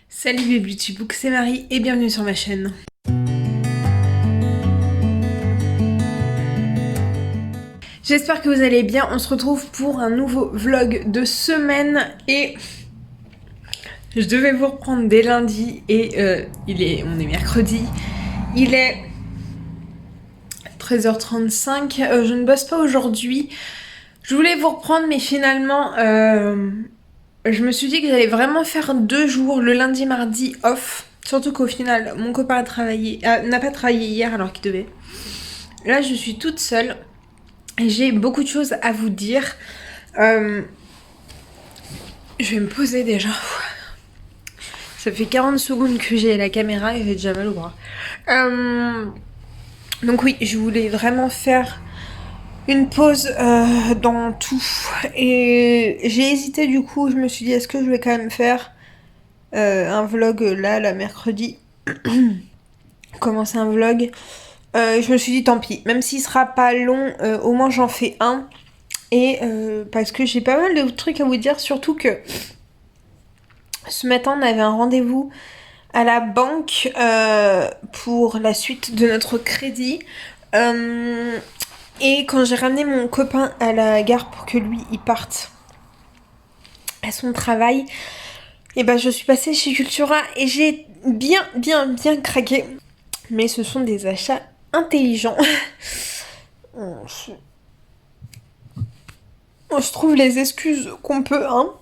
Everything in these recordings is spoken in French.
Salut mes Beauty Books, c'est Marie et bienvenue sur ma chaîne. J'espère que vous allez bien, on se retrouve pour un nouveau vlog de semaine et je devais vous reprendre dès lundi et on est mercredi, il est 13h35, je ne bosse pas aujourd'hui, je voulais vous reprendre mais finalement je me suis dit que j'allais vraiment faire 2 jours, le lundi, mardi off. Surtout qu'au final, mon copain n'a pas travaillé hier alors qu'il devait. Là, je suis toute seule. Et j'ai beaucoup de choses à vous dire. Je vais me poser déjà. Ça fait 40 secondes que j'ai la caméra et j'ai déjà mal au bras. Donc oui, je voulais vraiment faire une pause dans tout. Et j'ai hésité du coup, je me suis dit est-ce que je vais quand même faire un vlog là, mercredi. Commencer un vlog. Je me suis dit tant pis, même s'il sera pas long, au moins j'en fais un. Et parce que j'ai pas mal de trucs à vous dire, surtout que ce matin on avait un rendez-vous à la banque pour la suite de notre crédit. Et quand j'ai ramené mon copain à la gare pour que lui il parte à son travail, et ben je suis passée chez Cultura et j'ai bien craqué. Mais ce sont des achats intelligents. On se trouve les excuses qu'on peut, hein.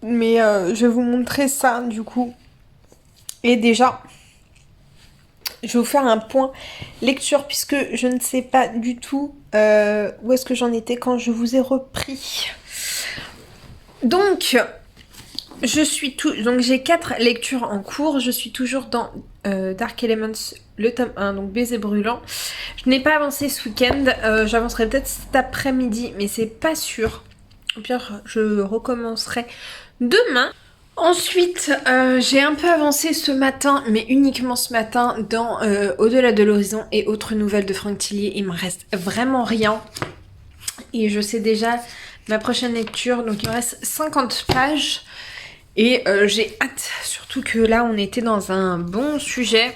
Mais je vais vous montrer ça du coup. Et déjà, je vais vous faire un point lecture puisque je ne sais pas du tout où est-ce que j'en étais quand je vous ai repris. Donc, donc j'ai 4 lectures en cours. Je suis toujours dans Dark Elements, le tome 1, donc Baiser brûlant. Je n'ai pas avancé ce week-end. J'avancerai peut-être cet après-midi, mais c'est pas sûr. Au pire, je recommencerai demain. Ensuite, j'ai un peu avancé ce matin, mais uniquement ce matin, dans Au-delà de l'horizon et autres nouvelles de Franck Tillier. Il me reste vraiment rien. Et je sais déjà ma prochaine lecture, donc il me reste 50 pages. Et j'ai hâte, surtout que là, on était dans un bon sujet.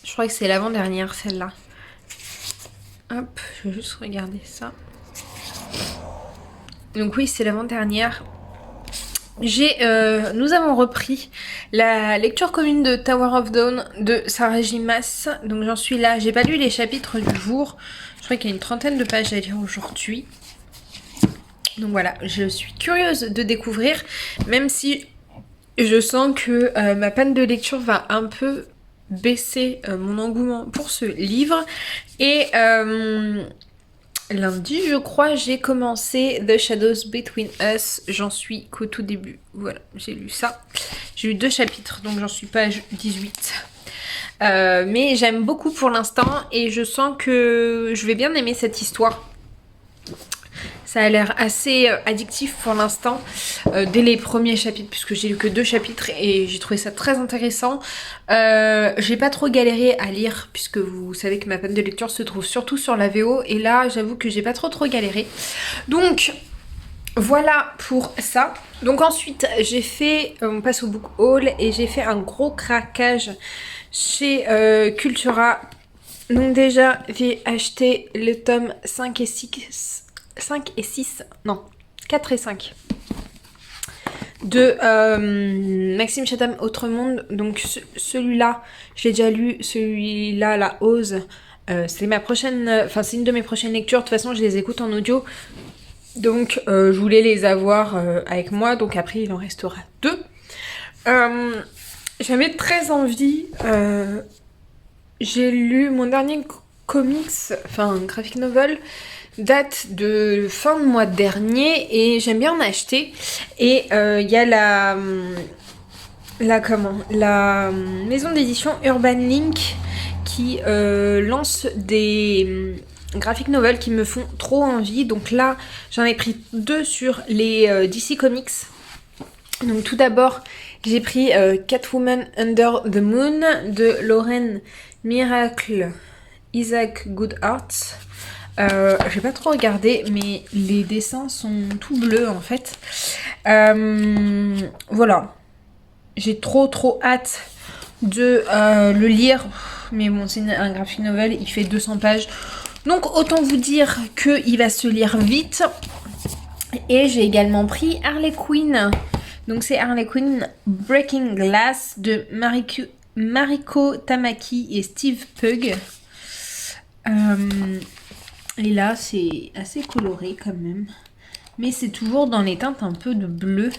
Je crois que c'est l'avant-dernière, celle-là. Hop, je vais juste regarder ça. Donc oui, c'est l'avant-dernière. Nous avons repris la lecture commune de Tower of Dawn de Sarah J. Maas. Donc j'en suis là. J'ai pas lu les chapitres du jour. Je crois qu'il y a une trentaine de pages à lire aujourd'hui. Donc voilà, je suis curieuse de découvrir, même si je sens que ma panne de lecture va un peu baisser mon engouement pour ce livre. Et lundi, je crois, j'ai commencé The Shadows Between Us. J'en suis qu'au tout début. Voilà, j'ai lu ça. J'ai lu 2 chapitres, donc j'en suis page 18. Mais j'aime beaucoup pour l'instant et je sens que je vais bien aimer cette histoire. Ça a l'air assez addictif pour l'instant, dès les premiers chapitres, puisque j'ai lu que 2 chapitres et j'ai trouvé ça très intéressant. J'ai pas trop galéré à lire, puisque vous savez que ma panne de lecture se trouve surtout sur la VO, et là j'avoue que j'ai pas trop galéré. Donc voilà pour ça. Donc ensuite j'ai fait, on passe au book haul, et j'ai fait un gros craquage chez Cultura. Donc déjà j'ai acheté le tome 5 et 6... 5 et 6, non, 4 et 5 de Maxime Chatham Autre Monde. Donc celui-là, je l'ai déjà lu, celui-là, La Ose, c'est ma prochaine, enfin c'est une de mes prochaines lectures. De toute façon, je les écoute en audio. Donc je voulais les avoir avec moi, donc après il en restera 2. J'avais très envie, j'ai lu mon dernier comics, enfin graphic novel, date de fin de mois dernier et j'aime bien en acheter. Et il y a la maison d'édition Urban Link qui lance des graphic novels qui me font trop envie. Donc là j'en ai pris 2 sur les DC Comics. Donc tout d'abord j'ai pris Catwoman Under the Moon de Lauren Miracle Isaac Goodhart. J'ai pas trop regardé, mais les dessins sont tout bleus en fait. Voilà. j'ai trop hâte de le lire. Mais bon, c'est un graphic novel, il fait 200 pages. Donc autant vous dire qu'il va se lire vite. Et j'ai également pris Harley Quinn. Donc c'est Harley Quinn Breaking Glass de Mariko Tamaki et Steve Pugh. Et là c'est assez coloré quand même. Mais c'est toujours dans les teintes un peu de bleu.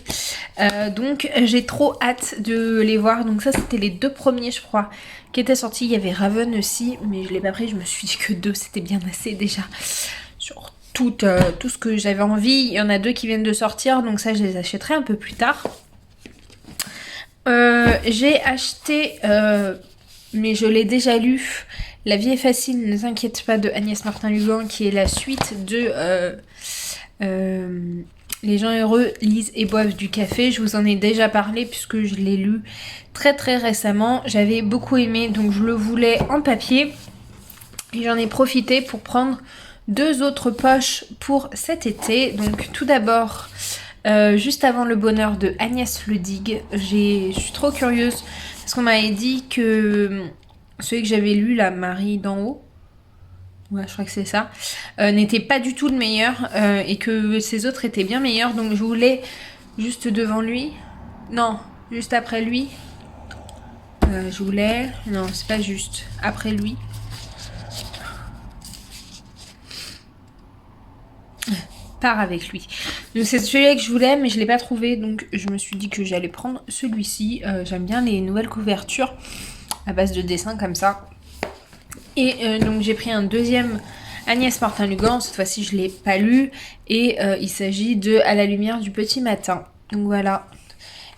Donc j'ai trop hâte de les voir. Donc ça c'était les 2 premiers je crois qui étaient sortis. Il y avait Raven aussi mais je l'ai pas pris. Je me suis dit que 2 c'était bien assez déjà. Sur tout ce que j'avais envie. Il y en a 2 qui viennent de sortir. Donc ça je les achèterai un peu plus tard. J'ai acheté mais je l'ai déjà lu. La vie est facile, ne t'inquiète pas de Agnès Martin-Lugan qui est la suite de Les gens heureux lisent et boivent du café. Je vous en ai déjà parlé puisque je l'ai lu très récemment. J'avais beaucoup aimé donc je le voulais en papier. Et j'en ai profité pour prendre 2 autres poches pour cet été. Donc tout d'abord, juste avant le bonheur de Agnès Ledig. Je suis trop curieuse parce qu'on m'avait dit que celui que j'avais lu, la Marie d'en haut, ouais, je crois que c'est ça, n'était pas du tout le meilleur et que ces autres étaient bien meilleurs. Donc je voulais juste devant lui, non, juste après lui, je voulais, non, c'est pas juste, après lui. Part avec lui. Donc c'est celui-là que je voulais mais je l'ai pas trouvé donc je me suis dit que j'allais prendre celui-ci. J'aime bien les nouvelles couvertures à base de dessins comme ça. Et donc j'ai pris un deuxième Agnès Martin-Lugan. Cette fois-ci je l'ai pas lu et il s'agit de À la lumière du petit matin. Donc voilà.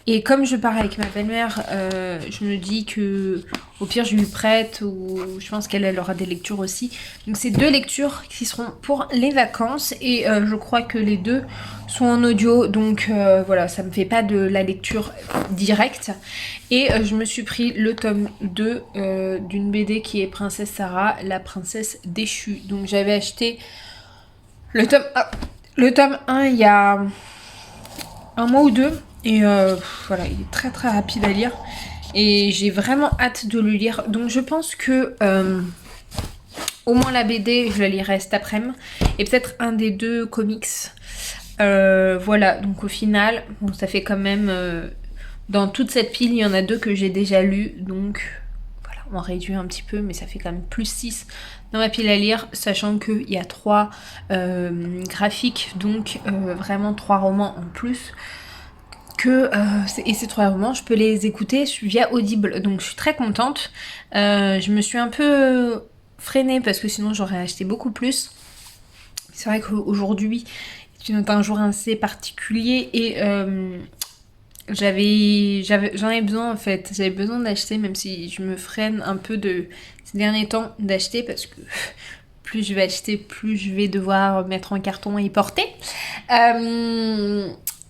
Et comme je pars avec ma belle-mère, je me dis que au pire je lui prête ou je pense qu'elle aura des lectures aussi. Donc c'est 2 lectures qui seront pour les vacances et je crois que les 2 sont en audio. Donc voilà, ça me fait pas de la lecture directe. Et je me suis pris le tome 2 d'une BD qui est Princesse Sarah, la princesse déchue. Donc j'avais acheté le tome 1 il y a un mois ou 2. Et voilà, il est très rapide à lire. Et j'ai vraiment hâte de le lire. Donc je pense que au moins la BD, je la lirai cet après-midi. Et peut-être un des 2 comics. Voilà, donc au final, bon, ça fait quand même... dans toute cette pile, il y en a 2 que j'ai déjà lus. Donc voilà, on réduit un petit peu. Mais ça fait quand même plus 6 dans ma pile à lire. Sachant qu'il y a 3 graphiques. Donc vraiment 3 romans en plus. Et ces 3 romans, je peux les écouter via Audible, donc je suis très contente. Je me suis un peu freinée parce que sinon j'aurais acheté beaucoup plus. C'est vrai qu'aujourd'hui c'est un jour assez particulier et j'en ai besoin en fait. J'avais besoin d'acheter même si je me freine un peu ces derniers temps d'acheter parce que plus je vais acheter, plus je vais devoir mettre en carton et porter.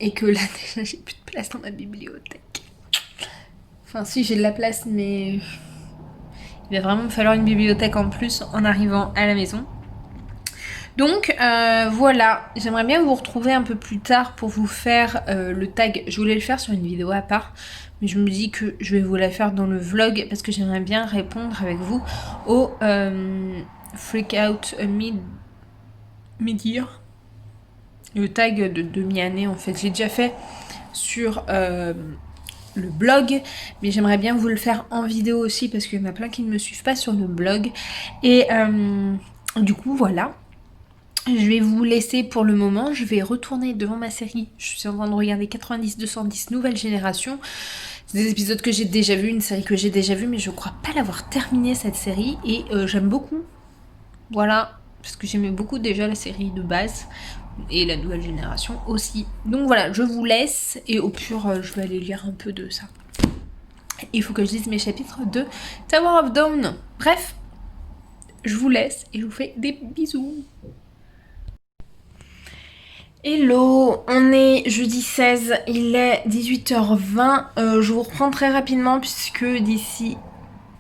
Et que là déjà j'ai plus de place dans ma bibliothèque. Enfin si j'ai de la place mais il va vraiment me falloir une bibliothèque en plus en arrivant à la maison. Donc voilà, j'aimerais bien vous retrouver un peu plus tard pour vous faire le tag. Je voulais le faire sur une vidéo à part, mais je me dis que je vais vous la faire dans le vlog parce que j'aimerais bien répondre avec vous au Freak Out Mid-Year. Le tag de demi-année en fait, j'ai déjà fait sur le blog, mais j'aimerais bien vous le faire en vidéo aussi parce qu'il y en a plein qui ne me suivent pas sur le blog. Et du coup voilà, je vais vous laisser pour le moment. Je vais retourner devant ma série. Je suis en train de regarder 90-210 nouvelle génération. C'est des épisodes que j'ai déjà vus, une série que j'ai déjà vue, mais je crois pas l'avoir terminée cette série et j'aime beaucoup. Voilà, parce que j'aimais beaucoup déjà la série de base. Et la nouvelle génération aussi. Donc voilà, je vous laisse et au pire je vais aller lire un peu de ça. Il faut que je lise mes chapitres de Tower of Dawn. Bref, je vous laisse et je vous fais des bisous. Hello, on est jeudi 16, il est 18h20. Je vous reprends très rapidement puisque d'ici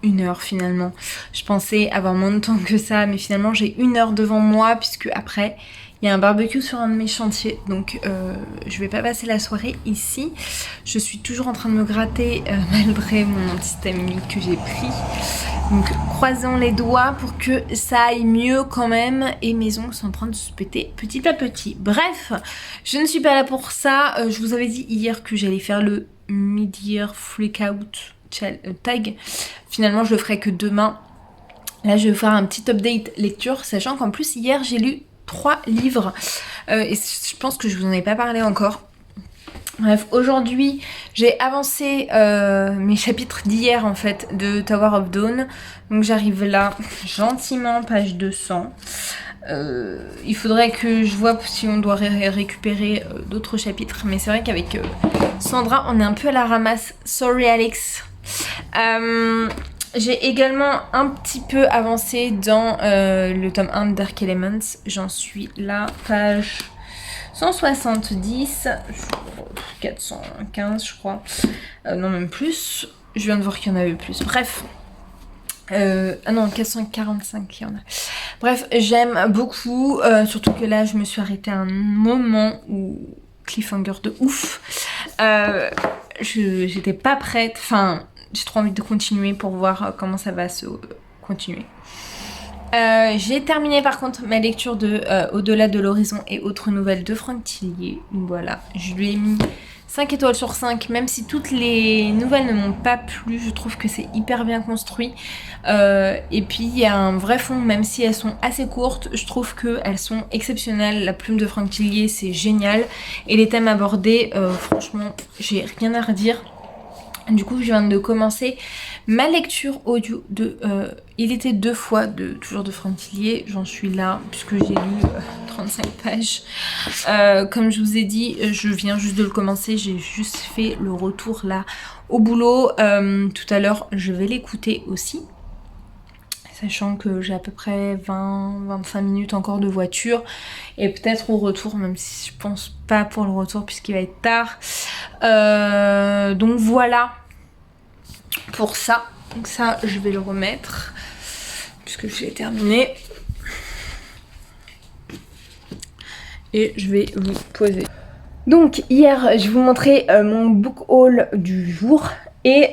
1 heure finalement. Je pensais avoir moins de temps que ça, mais finalement j'ai 1 heure devant moi puisque après Il y a un barbecue sur un de mes chantiers, donc je vais pas passer la soirée ici. Je suis toujours en train de me gratter malgré mon antihistaminique que j'ai pris. Donc croisons les doigts pour que ça aille mieux quand même. Et mes ongles sont en train de se péter petit à petit. Bref, je ne suis pas là pour ça. Je vous avais dit hier que j'allais faire le mid-year freakout tag. Finalement, je le ferai que demain. Là, je vais faire un petit update lecture, sachant qu'en plus, hier, j'ai lu 3 livres. Et je pense que je vous en ai pas parlé encore. Bref, aujourd'hui, j'ai avancé mes chapitres d'hier, en fait, de Tower of Dawn. Donc, j'arrive là, gentiment, page 200. Il faudrait que je vois si on doit récupérer d'autres chapitres. Mais c'est vrai qu'avec Sandra, on est un peu à la ramasse. Sorry, Alex. J'ai également un petit peu avancé dans le tome 1 de Dark Elements. J'en suis là, page 170, 415 je crois. Non, même plus. Je viens de voir qu'il y en avait plus. Bref. Ah non, 445 il y en a. Bref, j'aime beaucoup. Surtout que là, je me suis arrêtée à un moment où cliffhanger de ouf. J'étais pas prête. Enfin, j'ai trop envie de continuer pour voir comment ça va se continuer. J'ai terminé par contre ma lecture de Au-delà de l'horizon et autres nouvelles de Franck Tillier. Voilà, je lui ai mis 5 étoiles sur 5, même si toutes les nouvelles ne m'ont pas plu, je trouve que c'est hyper bien construit. Et puis il y a un vrai fond, même si elles sont assez courtes, je trouve qu'elles sont exceptionnelles. La plume de Franck Tillier, c'est génial. Et les thèmes abordés, franchement, j'ai rien à redire. Du coup, je viens de commencer ma lecture audio de Il était 2 fois, toujours de Franck Tillier. J'en suis là, puisque j'ai lu 35 pages. Comme je vous ai dit, je viens juste de le commencer. J'ai juste fait le retour là au boulot. Tout à l'heure, je vais l'écouter aussi. Sachant que j'ai à peu près 20-25 minutes encore de voiture. Et peut-être au retour, même si je pense pas pour le retour puisqu'il va être tard. Donc voilà pour ça. Donc ça, je vais le remettre puisque je l'ai terminé. Et je vais vous poser. Donc hier, je vais vous montrer mon book haul du jour. Et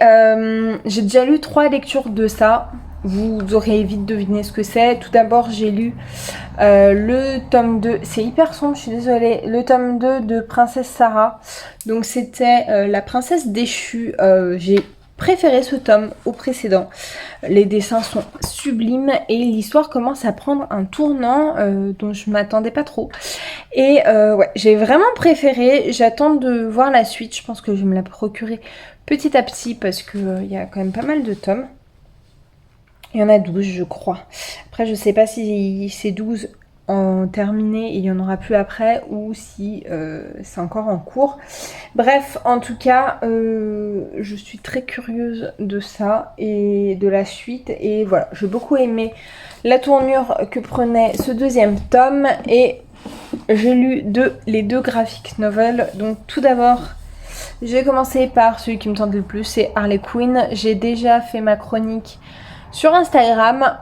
j'ai déjà lu 3 lectures de ça. Vous aurez vite deviné ce que c'est. Tout d'abord, j'ai lu le tome 2. C'est hyper sombre, je suis désolée. Le tome 2 de Princesse Sarah. Donc c'était La princesse déchue. J'ai préféré ce tome au précédent. Les dessins sont sublimes et l'histoire commence à prendre un tournant dont je m'attendais pas trop. Et ouais, j'ai vraiment préféré. J'attends de voir la suite. Je pense que je vais me la procurer petit à petit parce qu'il y a quand même pas mal de tomes. Il y en a 12 je crois. Après je sais pas si c'est 12 en terminé et il y en aura plus après ou si c'est encore en cours. Bref, en tout cas, je suis très curieuse de ça et de la suite. Et voilà, j'ai beaucoup aimé la tournure que prenait ce 2e tome. Et j'ai lu les 2 graphic novels. Donc tout d'abord, j'ai commencé par celui qui me tente le plus, c'est Harley Quinn. J'ai déjà fait ma chronique sur Instagram.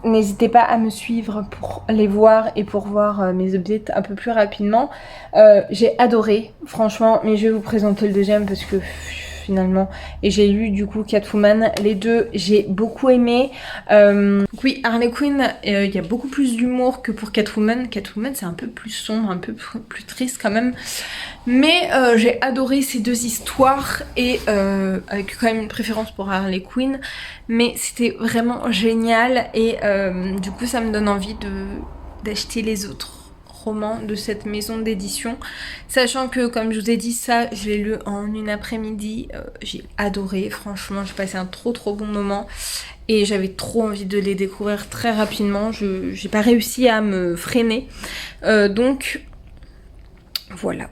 N'hésitez pas à me suivre pour les voir et pour voir mes updates un peu plus rapidement. J'ai adoré, franchement, mais je vais vous présenter le 2e parce que finalement, et j'ai lu du coup Catwoman, les 2 j'ai beaucoup aimé. Oui, Harley Quinn, il y a beaucoup plus d'humour que pour Catwoman. Catwoman c'est un peu plus sombre, un peu plus triste quand même. Mais j'ai adoré ces 2 histoires et avec quand même une préférence pour Harley Quinn. Mais c'était vraiment génial et du coup ça me donne envie d'acheter les autres romans de cette maison d'édition. Sachant que comme je vous ai dit ça, je l'ai lu en une après-midi. J'ai adoré, franchement j'ai passé un trop bon moment. Et j'avais trop envie de les découvrir très rapidement. J'ai pas réussi à me freiner. Donc voilà.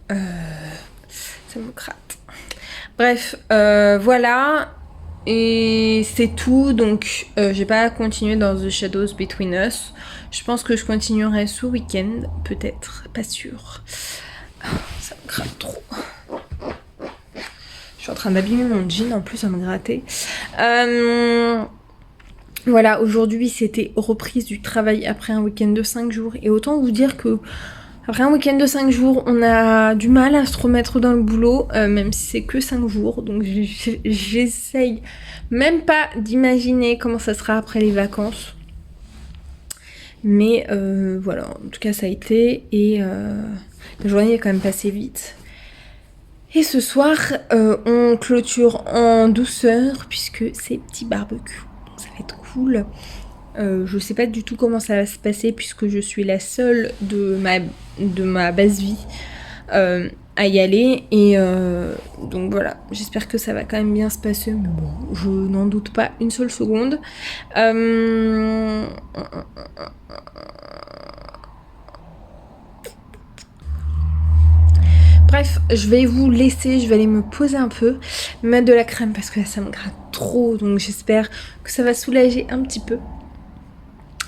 Ça me gratte. Bref, voilà. Et c'est tout. Donc, j'ai pas continué dans The Shadows Between Us. Je pense que je continuerai ce week-end. Peut-être. Pas sûr. Ça me gratte trop. Je suis en train d'abîmer mon jean. En plus, ça me grattait. Voilà, aujourd'hui c'était reprise du travail après un week-end de 5 jours. Et autant vous dire que après un week-end de 5 jours, on a du mal à se remettre dans le boulot, même si c'est que 5 jours. Donc j'essaye même pas d'imaginer comment ça sera après les vacances. Mais voilà, en tout cas ça a été. Et la journée est quand même passée vite. Et ce soir, on clôture en douceur puisque c'est petit barbecue. Donc ça va être cool. Je sais pas du tout comment ça va se passer puisque je suis la seule de ma base vie à y aller. Et donc voilà, j'espère que ça va quand même bien se passer. Mais bon, je n'en doute pas une seule seconde. Bref, je vais vous laisser, je vais aller me poser un peu, mettre de la crème parce que là ça me gratte trop, donc j'espère que ça va soulager un petit peu.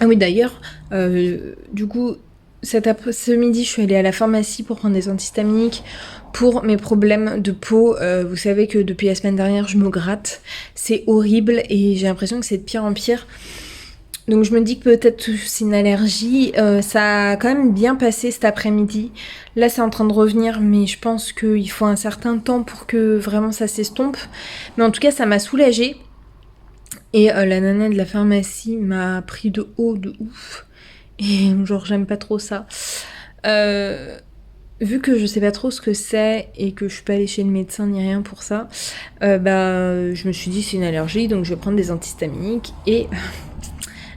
Ah oui d'ailleurs, du coup, ce midi je suis allée à la pharmacie pour prendre des antihistaminiques pour mes problèmes de peau. Vous savez que depuis la semaine dernière je me gratte, c'est horrible et j'ai l'impression que c'est de pire en pire. Donc je me dis que peut-être c'est une allergie. Ça a quand même bien passé cet après-midi. Là c'est en train de revenir mais je pense qu'il faut un certain temps pour que vraiment ça s'estompe. Mais en tout cas ça m'a soulagée. Et la nana de la pharmacie m'a pris de haut de ouf. Et genre j'aime pas trop ça. Vu que je sais pas trop ce que c'est et que je suis pas allée chez le médecin ni rien pour ça, je me suis dit c'est une allergie donc je vais prendre des antihistaminiques et...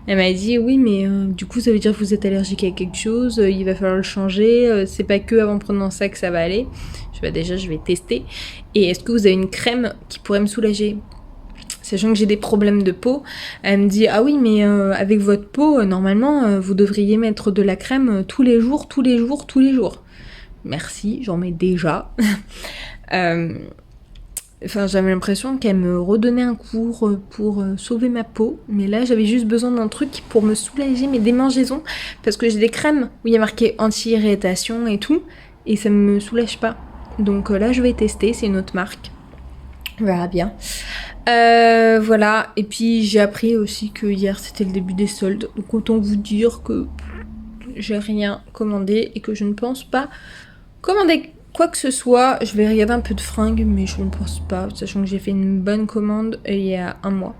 Elle m'a dit oui mais du coup ça veut dire que vous êtes allergique à quelque chose, il va falloir le changer, c'est pas que avant prenant ça que ça va aller. Je vais déjà je vais tester. Et est-ce que vous avez une crème qui pourrait me soulager? Sachant que j'ai des problèmes de peau, elle me dit ah oui mais avec votre peau normalement vous devriez mettre de la crème tous les jours, tous les jours, tous les jours. Merci, j'en mets déjà. Enfin, j'avais l'impression qu'elle me redonnait un cours pour sauver ma peau. Mais là, j'avais juste besoin d'un truc pour me soulager mes démangeaisons. Parce que j'ai des crèmes où il y a marqué anti-irritation et tout. Et ça me soulage pas. Donc là, je vais tester. C'est une autre marque. On verra bien. Voilà. Et puis, j'ai appris aussi que hier, c'était le début des soldes. Donc autant vous dire que j'ai rien commandé et que je ne pense pas commander quoi que ce soit. Je vais regarder un peu de fringues, mais je ne pense pas, sachant que j'ai fait une bonne commande il y a un mois,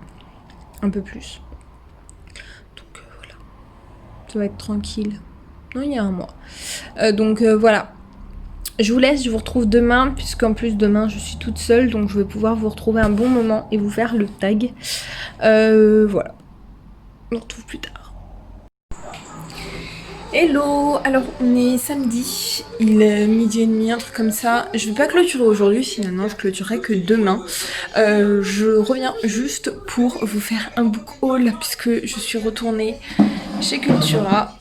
un peu plus. Donc voilà, ça va être tranquille. Non, il y a un mois. Donc voilà. Je vous laisse, je vous retrouve demain, puisqu'en plus demain je suis toute seule, donc je vais pouvoir vous retrouver un bon moment et vous faire le tag. Voilà. On se retrouve plus tard. Hello, alors on est samedi, il est midi et demi, un truc comme ça. Je vais pas clôturer aujourd'hui, finalement je clôturerai que demain. Je reviens juste pour vous faire un book haul puisque je suis retournée chez Cultura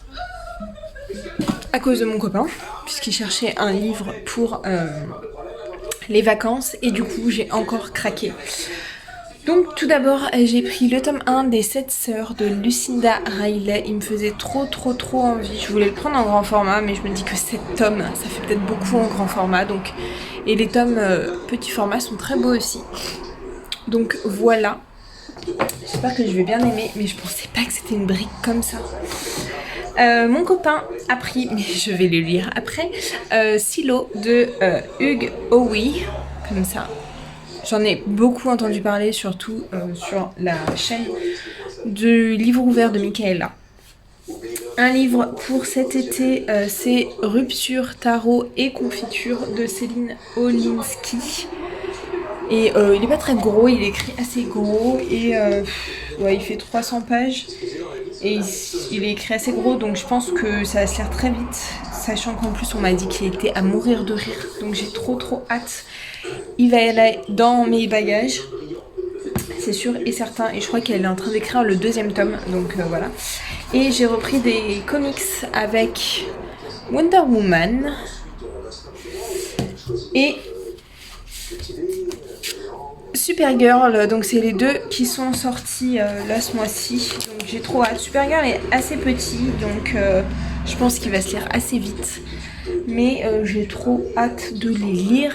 à cause de mon copain, puisqu'il cherchait un livre pour les vacances et du coup j'ai encore craqué. Donc tout d'abord j'ai pris le tome 1 des 7 sœurs de Lucinda Riley. Il me faisait trop envie. Je voulais le prendre en grand format mais je me dis que 7 tomes ça fait peut-être beaucoup en grand format. Donc... Et les tomes petit format sont très beaux aussi. Donc voilà. J'espère que je vais bien aimer mais je pensais pas que c'était une brique comme ça. Mon copain a pris, mais je vais le lire après, Silo de Hugh Howey, comme ça. J'en ai beaucoup entendu parler, surtout sur la chaîne du livre ouvert de Michaela. Un livre pour cet été, c'est Rupture, Tarot et Confiture de Céline Olinsky. Et il est pas très gros, il est écrit assez gros et ouais, il fait 300 pages. Et il est écrit assez gros, donc je pense que ça va se lire très vite. Sachant qu'en plus on m'a dit qu'il était à mourir de rire, donc j'ai trop hâte. Il va aller dans mes bagages, c'est sûr et certain. Et je crois qu'elle est en train d'écrire le 2e tome, donc voilà. Et j'ai repris des comics avec Wonder Woman et Supergirl. Donc c'est les deux qui sont sortis là ce mois-ci. Donc j'ai trop hâte. Supergirl est assez petit, donc je pense qu'il va se lire assez vite. Mais j'ai trop hâte de les lire.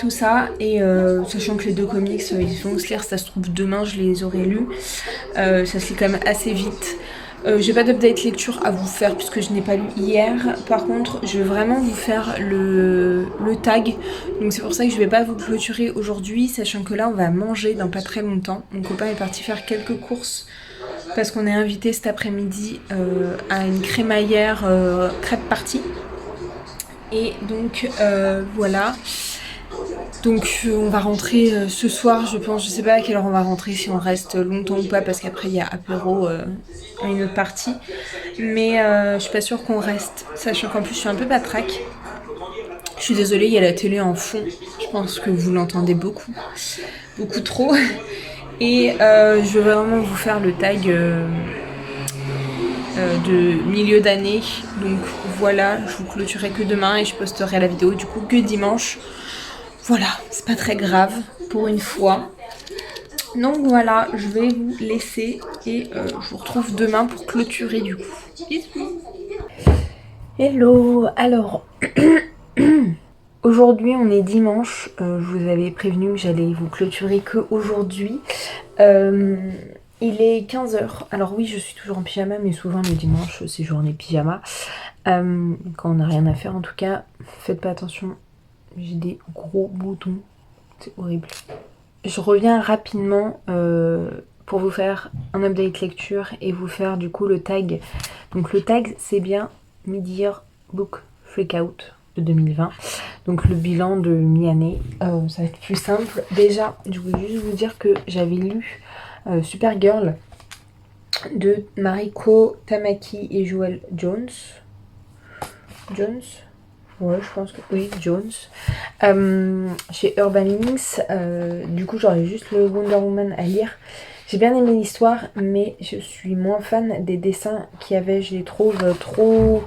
tout ça. Et sachant que les 2 comics, ils vont se lire, ça se trouve demain, je les aurai lus. Ça se lit quand même assez vite. J'ai pas d'update lecture à vous faire puisque je n'ai pas lu hier. Par contre, je vais vraiment vous faire le tag. Donc c'est pour ça que je vais pas vous clôturer aujourd'hui, sachant que là on va manger dans pas très longtemps. Mon copain est parti faire quelques courses parce qu'on est invité cet après-midi à une crémaillère crêpe party. Et donc voilà. Donc on va rentrer ce soir, je pense. Je sais pas à quelle heure on va rentrer, si on reste longtemps ou pas, parce qu'après il y a apéro à une autre partie. Mais je suis pas sûre qu'on reste, sachant qu'en plus je suis un peu patraque. Je suis désolée, il y a la télé en fond. Je pense que vous l'entendez beaucoup trop. Et je vais vraiment vous faire le tag de milieu d'année. Donc voilà, je vous clôturerai que demain et je posterai la vidéo du coup que dimanche. Voilà, c'est pas très grave pour une fois. Donc voilà, je vais vous laisser et je vous retrouve demain pour clôturer du coup. Bisous. Hello, alors aujourd'hui on est dimanche, je vous avais prévenu que j'allais vous clôturer que aujourd'hui. Il est 15h, alors oui je suis toujours en pyjama mais souvent le dimanche c'est journée pyjama. Quand on n'a rien à faire en tout cas, faites pas attention. J'ai des gros boutons, c'est horrible. Je reviens rapidement pour vous faire un update lecture et vous faire du coup le tag. Donc le tag c'est bien Mid-Year Book Freakout de 2020. Donc le bilan de mi-année, ça va être plus simple. Déjà, je voulais juste vous dire que j'avais lu Supergirl de Mariko Tamaki et Joel Jones. Ouais, je pense que oui, Jones. Chez Urban Links. Du coup, j'aurais juste le Wonder Woman à lire. J'ai bien aimé l'histoire, mais je suis moins fan des dessins qu'il y avait. Je les trouve trop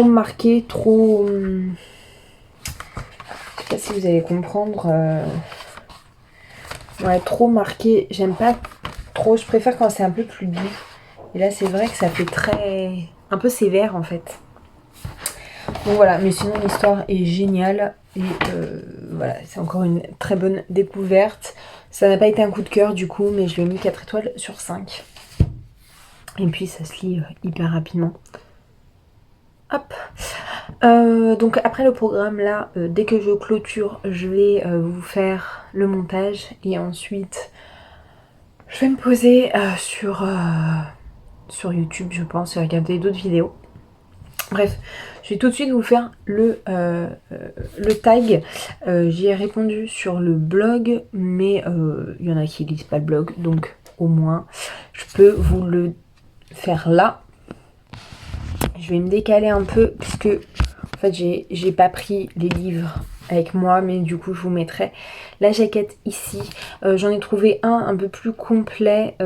marqués, trop... Je sais pas si vous allez comprendre. Ouais, trop marqués. J'aime pas trop. Je préfère quand c'est un peu plus doux. Et là, c'est vrai que ça fait un peu sévère en fait. Donc voilà, mais sinon l'histoire est géniale et voilà, c'est encore une très bonne découverte. Ça n'a pas été un coup de cœur du coup, mais je lui ai mis 4 étoiles sur 5. Et puis ça se lit hyper rapidement. Hop. Donc après le programme là, dès que je clôture, je vais vous faire le montage et ensuite je vais me poser sur YouTube je pense et regarder d'autres vidéos. Bref, je vais tout de suite vous faire le tag. J'y ai répondu sur le blog, mais il y en a qui lisent pas le blog, donc au moins je peux vous le faire là. Je vais me décaler un peu puisque en fait j'ai pas pris les livres avec moi, mais du coup je vous mettrai la jaquette ici. J'en ai trouvé un peu plus complet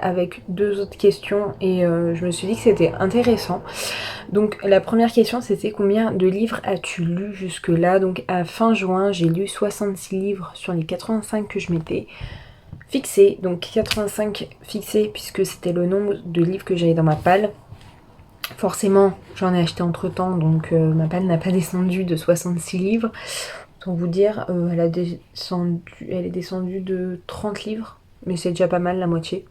avec 2 autres questions et je me suis dit que c'était intéressant. Donc la première question c'était combien de livres as-tu lu jusque là? Donc à fin juin j'ai lu 66 livres sur les 85 que je m'étais fixé. Donc 85 fixés puisque c'était le nombre de livres que j'avais dans ma palle. Forcément j'en ai acheté entre temps donc ma palle n'a pas descendu de 66 livres. Autant vous dire elle est descendue de 30 livres mais c'est déjà pas mal, la moitié.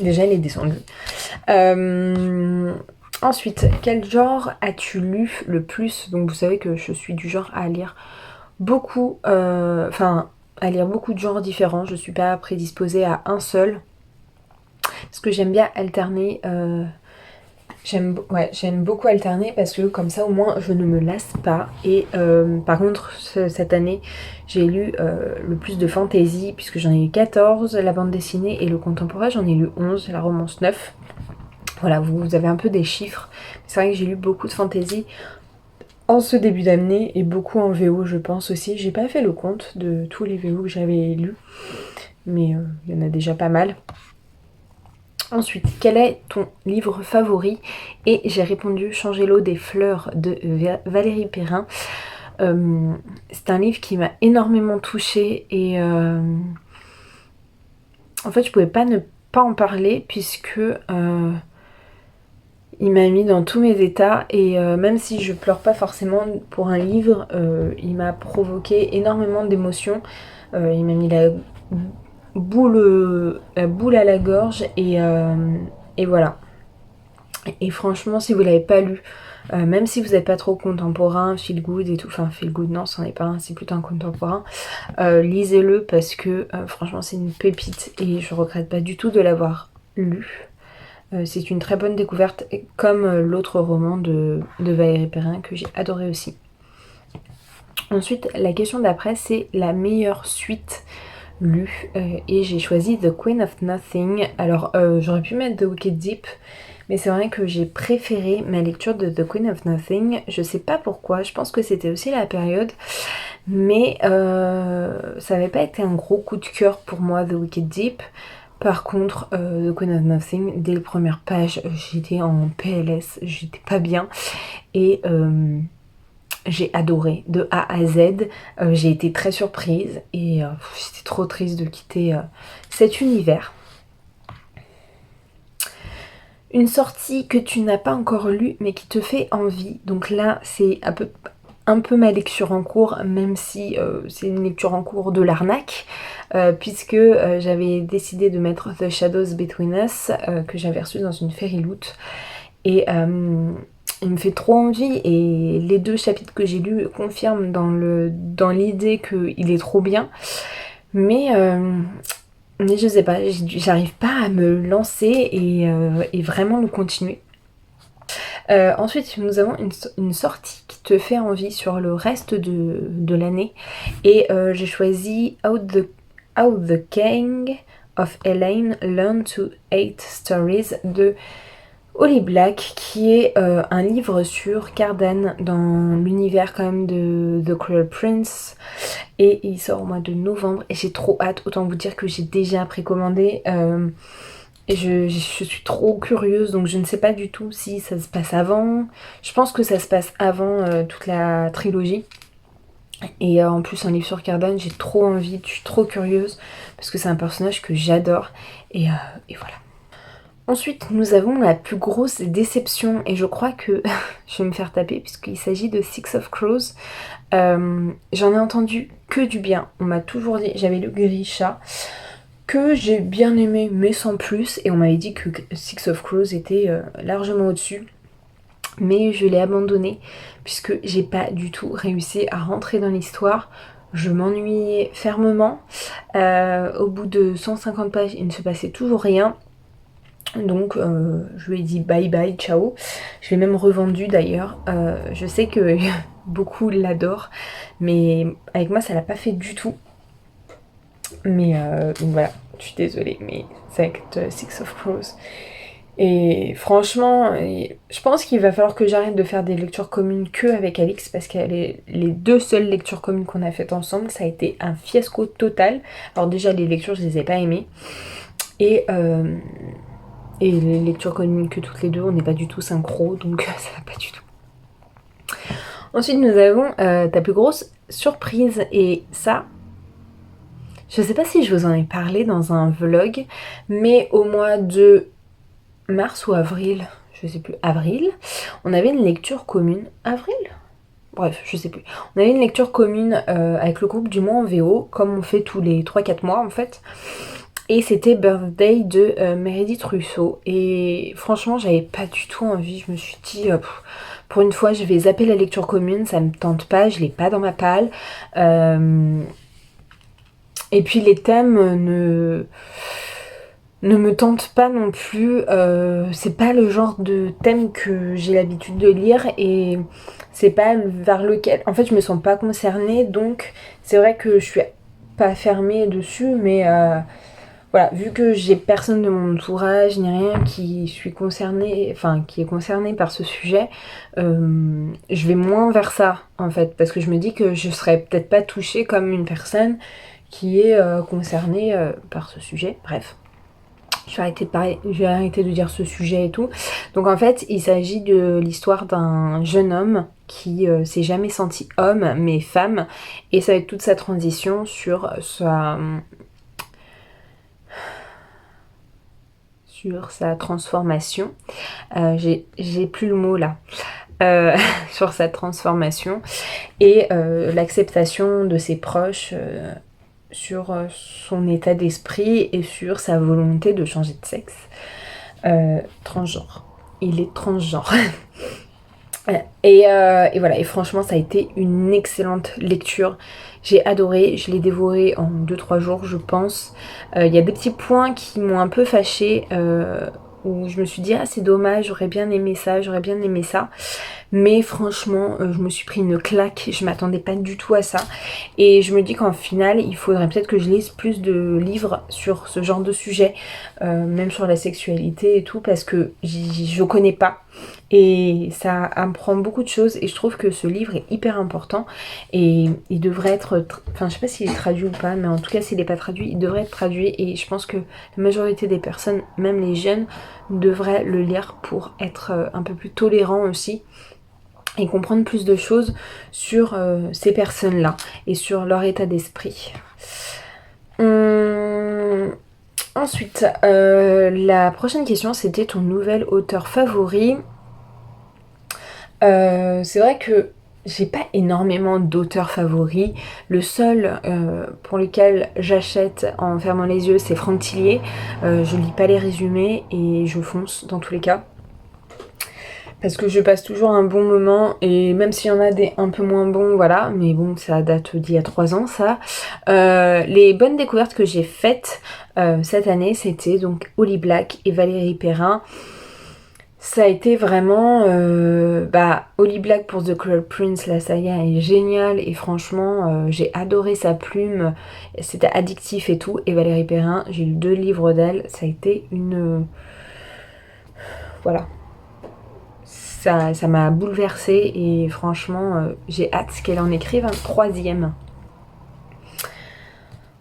Déjà elle est descendue. Ensuite, quel genre as-tu lu le plus? Donc vous savez que je suis du genre à lire beaucoup, à lire beaucoup de genres différents. Je suis pas prédisposée à un seul. Parce que j'aime bien alterner. J'aime beaucoup alterner parce que comme ça au moins je ne me lasse pas. Et par contre cette année j'ai lu le plus de fantasy puisque j'en ai lu 14, la bande dessinée et le contemporain j'en ai lu 11, la romance 9. Voilà, vous avez un peu des chiffres. C'est vrai que j'ai lu beaucoup de fantasy en ce début d'année et beaucoup en VO je pense aussi. J'ai pas fait le compte de tous les VO que j'avais lus, mais il y en a déjà pas mal. Ensuite, quel est ton livre favori? Et j'ai répondu Changer l'eau des fleurs de Valérie Perrin. C'est un livre qui m'a énormément touchée et en fait je pouvais pas ne pas en parler puisque Il m'a mis dans tous mes états et même si je pleure pas forcément pour un livre, il m'a provoqué énormément d'émotions. Il m'a mis la boule à la gorge et voilà. Et franchement, si vous l'avez pas lu, même si vous n'êtes pas trop contemporain, feel good et tout, enfin feel good non, c'en est pas un, c'est plutôt un contemporain, lisez-le parce que franchement c'est une pépite et je regrette pas du tout de l'avoir lu. C'est une très bonne découverte, comme l'autre roman de Valérie Perrin que j'ai adoré aussi. Ensuite, la question d'après, c'est la meilleure suite lue. Et j'ai choisi The Queen of Nothing. Alors, j'aurais pu mettre The Wicked Deep, mais c'est vrai que j'ai préféré ma lecture de The Queen of Nothing. Je sais pas pourquoi, je pense que c'était aussi la période, mais ça n'avait pas été un gros coup de cœur pour moi, The Wicked Deep. Par contre, The Queen of Nothing, dès les premières pages, j'étais en PLS, j'étais pas bien. Et j'ai adoré de A à Z. J'ai été très surprise et j'étais trop triste de quitter cet univers. Une sortie que tu n'as pas encore lue mais qui te fait envie. Donc là, c'est un peu ma lecture en cours, même si c'est une lecture en cours de l'arnaque, puisque j'avais décidé de mettre The Shadows Between Us, que j'avais reçu dans une Fairy Loot, et il me fait trop envie, et les 2 chapitres que j'ai lus confirment dans l'idée qu'il est trop bien, mais je sais pas, j'arrive pas à me lancer et vraiment le continuer. Ensuite, nous avons une sortie qui te fait envie sur le reste de l'année. Et j'ai choisi How the King of Elaine Learned to Hate Stories de Holly Black, qui est un livre sur Cardan dans l'univers quand même de The Cruel Prince. Et il sort au mois de novembre et j'ai trop hâte. Autant vous dire que j'ai déjà précommandé. Et je suis trop curieuse, donc je ne sais pas du tout si ça se passe avant. Je pense que ça se passe avant toute la trilogie. Et en plus un livre sur Cardan, j'ai trop envie, je suis trop curieuse, parce que c'est un personnage que j'adore. Et voilà. Ensuite, nous avons la plus grosse déception, et je crois que je vais me faire taper, puisqu'il s'agit de Six of Crows. J'en ai entendu que du bien. On m'a toujours dit, j'avais lu Grisha, que j'ai bien aimé mais sans plus, et on m'avait dit que Six of Crows était largement au-dessus, mais je l'ai abandonné puisque j'ai pas du tout réussi à rentrer dans l'histoire. Je m'ennuyais fermement, au bout de 150 pages il ne se passait toujours rien, donc je lui ai dit bye bye, ciao. Je l'ai même revendu d'ailleurs. Je sais que beaucoup l'adorent, mais avec moi ça l'a pas fait du tout. Mais donc voilà, je suis désolée, mais c'est avec Six of Crows. Et franchement, je pense qu'il va falloir que j'arrête de faire des lectures communes que avec Alix, parce que les 2 seules lectures communes qu'on a faites ensemble, ça a été un fiasco total. Alors déjà, les lectures, je les ai pas aimées. Et les lectures communes que toutes les 2, on n'est pas du tout synchro, donc ça va pas du tout. Ensuite, nous avons ta plus grosse surprise, et ça... Je sais pas si je vous en ai parlé dans un vlog, mais au mois de mars ou avril, je sais plus, avril, on avait une lecture commune. Avril ? Bref, je sais plus. On avait une lecture commune avec le groupe du mois en VO, comme on fait tous les 3-4 mois en fait. Et c'était Birthday de Meredith Russo. Et franchement, j'avais pas du tout envie. Je me suis dit, pour une fois, je vais zapper la lecture commune, ça me tente pas, je l'ai pas dans ma palle. Et puis les thèmes ne me tentent pas non plus. C'est pas le genre de thème que j'ai l'habitude de lire, et c'est pas vers lequel... En fait, je me sens pas concernée, donc c'est vrai que je suis pas fermée dessus, mais voilà, vu que j'ai personne de mon entourage ni rien qui est concerné par ce sujet, je vais moins vers ça en fait, parce que je me dis que je serais peut-être pas touchée comme une personne qui est concernée par ce sujet. Bref, je vais arrêter de dire ce sujet et tout. Donc en fait, il s'agit de l'histoire d'un jeune homme qui s'est jamais senti homme mais femme, et ça va être toute sa transition sur sur sa transformation. J'ai plus le mot là. Sur sa transformation et l'acceptation de ses proches sur son état d'esprit et sur sa volonté de changer de sexe. Transgenre. Il est transgenre. Et voilà, et franchement ça a été une excellente lecture. J'ai adoré, je l'ai dévoré en 2-3 jours je pense. Il y a des petits points qui m'ont un peu fâchée, où je me suis dit ah c'est dommage, j'aurais bien aimé ça, mais franchement je me suis pris une claque, je m'attendais pas du tout à ça et je me dis qu'en final il faudrait peut-être que je lise plus de livres sur ce genre de sujet, même sur la sexualité et tout, parce que je connais pas et ça apprend beaucoup de choses et je trouve que ce livre est hyper important et il devrait être, enfin je sais pas s'il est traduit ou pas, mais en tout cas s'il n'est pas traduit il devrait être traduit et je pense que la majorité des personnes, même les jeunes, devraient le lire pour être un peu plus tolérant aussi et comprendre plus de choses sur ces personnes-là et sur leur état d'esprit. Ensuite, la prochaine question, c'était ton nouvel auteur favori. C'est vrai que j'ai pas énormément d'auteurs favoris. Le seul pour lequel j'achète en fermant les yeux, c'est Franck Tillier. Je lis pas les résumés et je fonce dans tous les cas. Parce que je passe toujours un bon moment, et même s'il y en a des un peu moins bons, voilà, mais bon, ça date d'il y a 3 ans, ça. Les bonnes découvertes que j'ai faites cette année, c'était donc Holly Black et Valérie Perrin. Ça a été vraiment... Holly Black pour The Cruel Prince, la saga est géniale, et franchement, j'ai adoré sa plume, c'était addictif et tout. Et Valérie Perrin, j'ai lu 2 livres d'elle, ça a été une... Voilà. Ça m'a bouleversée et franchement j'ai hâte qu'elle en écrive un 3e.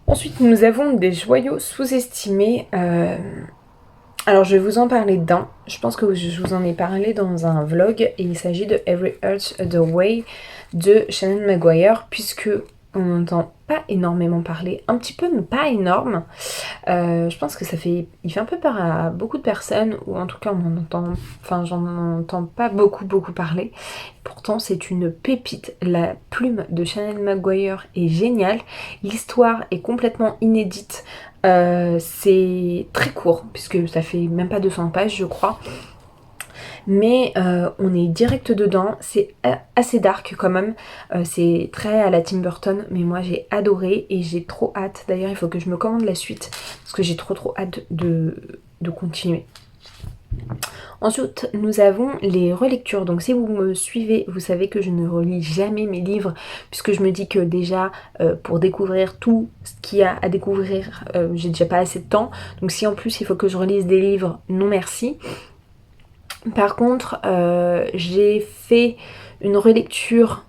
Ensuite nous avons des joyaux sous-estimés. Alors je vais vous en parler d'un. Je pense que je vous en ai parlé dans un vlog et il s'agit de Every Hurt the Way de Shannon Maguire, puisque on n'entend pas énormément parler, un petit peu mais pas énorme. Je pense que il fait un peu peur à beaucoup de personnes, ou en tout cas j'en entends pas beaucoup parler. Pourtant c'est une pépite, la plume de Shannon Maguire est géniale, l'histoire est complètement inédite, c'est très court puisque ça fait même pas 200 pages je crois. Mais on est direct dedans, c'est assez dark quand même, c'est très à la Tim Burton, mais moi j'ai adoré et j'ai trop hâte. D'ailleurs il faut que je me commande la suite parce que j'ai trop hâte de continuer. Ensuite nous avons les relectures, donc si vous me suivez vous savez que je ne relis jamais mes livres puisque je me dis que déjà pour découvrir tout ce qu'il y a à découvrir j'ai déjà pas assez de temps, donc si en plus il faut que je relise des livres, non merci. Par contre, j'ai fait une relecture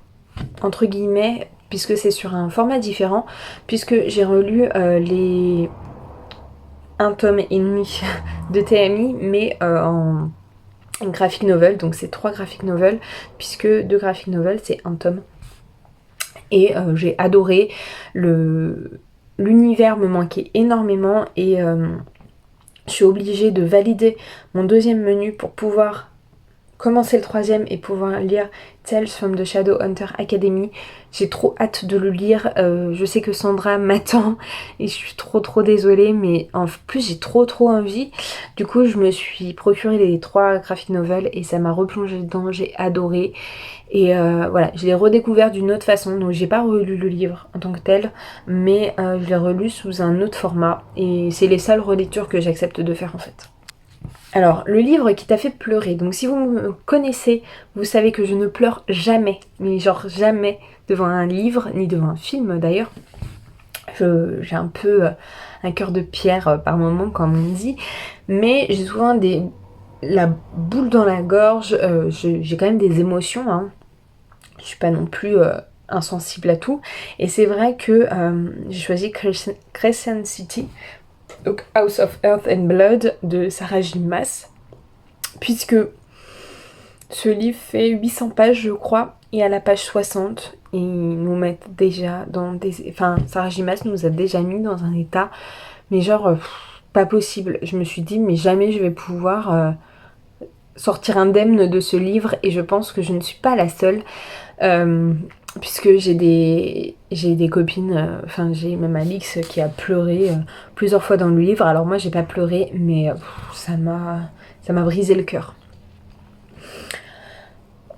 entre guillemets, puisque c'est sur un format différent, puisque j'ai relu les 1 tome et demi de TMI, mais en graphic novel, donc c'est 3 graphic novels, puisque 2 graphic novels c'est 1 tome. Et j'ai adoré, l'univers me manquait énormément et... je suis obligée de valider mon 2e menu pour pouvoir commencer le 3e et pouvoir lire Tales from the Shadowhunter Academy. J'ai trop hâte de le lire, je sais que Sandra m'attend et je suis trop désolée, mais en plus j'ai trop envie. Du coup je me suis procuré les 3 graphic novels et ça m'a replongé dedans, j'ai adoré. Et voilà, je l'ai redécouvert d'une autre façon, donc j'ai pas relu le livre en tant que tel, mais je l'ai relu sous un autre format et c'est les seules relectures que j'accepte de faire en fait. Alors, le livre qui t'a fait pleurer, donc si vous me connaissez, vous savez que je ne pleure jamais, mais genre jamais devant un livre, ni devant un film d'ailleurs. J'ai un peu un cœur de pierre par moment comme on dit, mais j'ai souvent la boule dans la gorge, j'ai quand même des émotions, hein. Je suis pas non plus insensible à tout, et c'est vrai que j'ai choisi Crescent City, donc House of Earth and Blood de Sarah J. Maas, puisque ce livre fait 800 pages je crois, et à la page 60 ils nous mettent déjà dans des... Enfin Sarah J. Maas nous a déjà mis dans un état, mais genre pas possible. Je me suis dit mais jamais je vais pouvoir sortir indemne de ce livre et je pense que je ne suis pas la seule. Puisque j'ai des copines, enfin j'ai même Alix qui a pleuré plusieurs fois dans le livre. Alors moi j'ai pas pleuré mais ça m'a brisé le cœur.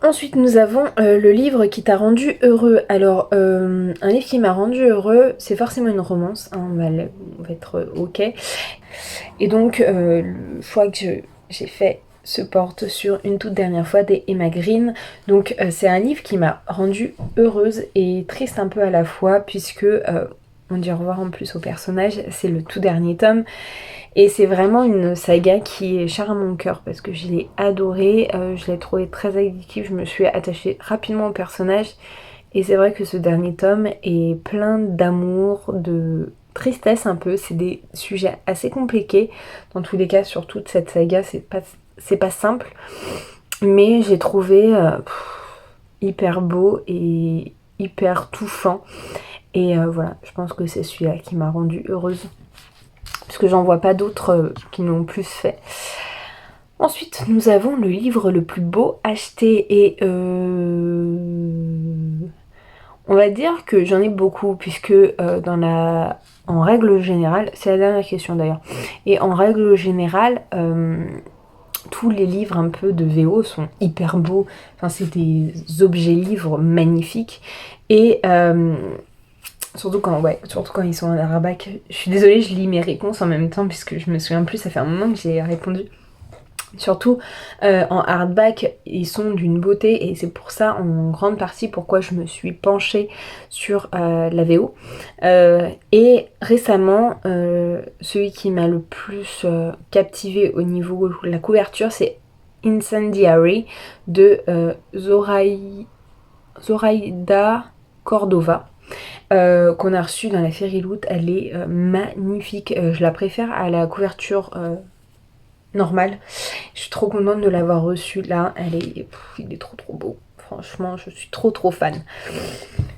Ensuite nous avons le livre qui t'a rendu heureux. Alors un livre qui m'a rendu heureux, c'est forcément une romance, hein, on va être ok. Et donc le choix que j'ai fait se porte sur Une toute dernière fois des Emma Green. Donc c'est un livre qui m'a rendue heureuse et triste un peu à la fois puisque on dit au revoir en plus au personnage, c'est le tout dernier tome et c'est vraiment une saga qui est chère à mon cœur parce que je l'ai adorée, je l'ai trouvée très addictive, je me suis attachée rapidement au personnage et c'est vrai que ce dernier tome est plein d'amour, de tristesse un peu, c'est des sujets assez compliqués dans tous les cas sur toute cette saga, c'est pas simple, mais j'ai trouvé hyper beau et hyper touchant. Et voilà, je pense que c'est celui-là qui m'a rendue heureuse. Parce que j'en vois pas d'autres qui n'ont plus fait. Ensuite, nous avons le livre le plus beau acheté. Et on va dire que j'en ai beaucoup, puisque en règle générale, c'est la dernière question d'ailleurs. Et en règle générale, tous les livres un peu de VO sont hyper beaux, enfin c'est des objets livres magnifiques et surtout quand ils sont en hardback. Je suis désolée, je lis mes réponses en même temps puisque je me souviens plus, ça fait un moment que j'ai répondu. Surtout en hardback, ils sont d'une beauté et c'est pour ça en grande partie pourquoi je me suis penchée sur la VO. Et récemment, celui qui m'a le plus captivée au niveau de la couverture, c'est Incendiary de Zoraida Cordova. Qu'on a reçu dans la Fairyloot. Elle est magnifique, je la préfère à la couverture normale. Je suis trop contente de l'avoir reçu là, il est trop beau, franchement je suis trop fan.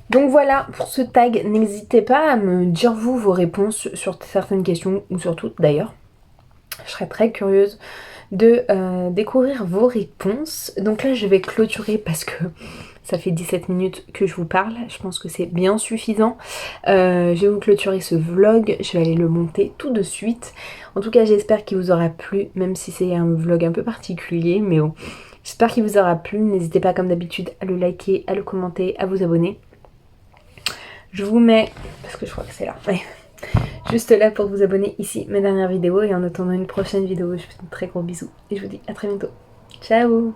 Donc voilà pour ce tag, n'hésitez pas à me dire vous vos réponses sur certaines questions ou sur toutes d'ailleurs, je serais très curieuse de découvrir vos réponses. Donc là je vais clôturer parce que ça fait 17 minutes que je vous parle, je pense que c'est bien suffisant. Je vais vous clôturer ce vlog, je vais aller le monter tout de suite. En tout cas j'espère qu'il vous aura plu, même si c'est un vlog un peu particulier, mais bon. J'espère qu'il vous aura plu, n'hésitez pas comme d'habitude à le liker, à le commenter, à vous abonner. Je vous mets, parce que je crois que c'est là, ouais, juste là pour vous abonner ici, ma dernière vidéo. Et en attendant une prochaine vidéo, je vous fais de très gros bisous et je vous dis à très bientôt. Ciao!